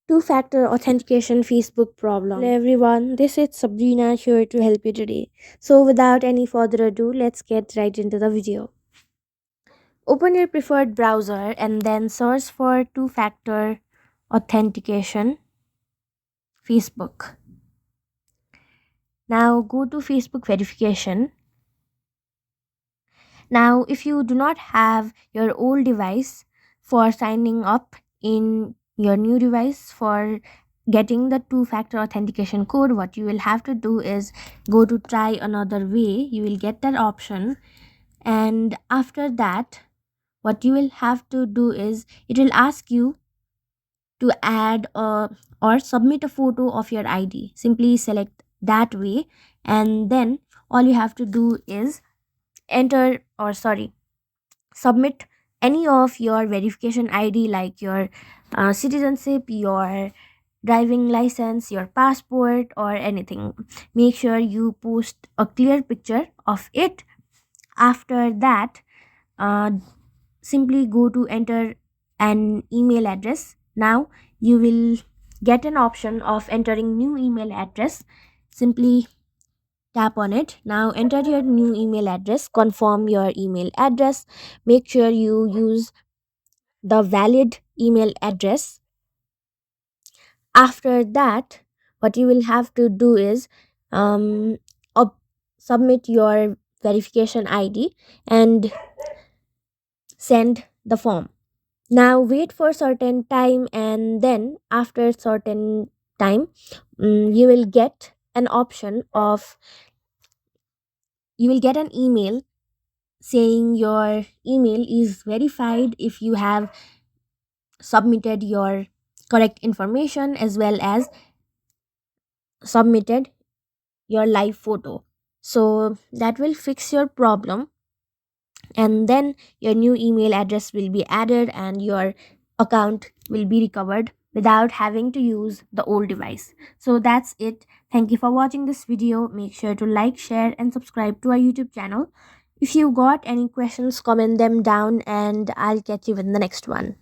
Two-factor authentication Facebook problem. Hello everyone, this is Sabrina here to help you today. So without any further ado, let's get right into the video. Open your preferred browser and then search for two-factor authentication Facebook. Now go to Facebook verification. Now if you do not have your old device for signing up in your new device for getting the two-factor authentication code, what you will have to do is go to try another way. You will get that option, and after that what you will have to do is it will ask you to add or submit a photo of your ID. Simply select that way, and then all you have to do is enter or sorry submit any of your verification ID like your citizenship, your driving license, your passport, or anything. Make sure you post a clear picture of it. After that, uh, simply go to enter an email address. Now you will get an option of entering new email address. Simply tap on it. Now enter your new email address, confirm your email address, make sure you use the valid email address. After that, what you will have to do is um, submit your verification ID and send the form. Now wait for certain time, and then after certain time, you will get an option of you will get an email saying your email is verified if you have submitted your correct information as well as submitted your live photo. So that will fix your problem, and then your new email address will be added and your account will be recovered without having to use the old device. So that's it. Thank you for watching this video. Make sure to like, share, and subscribe to our YouTube channel. If you got any questions, comment them down and I'll catch you in the next one.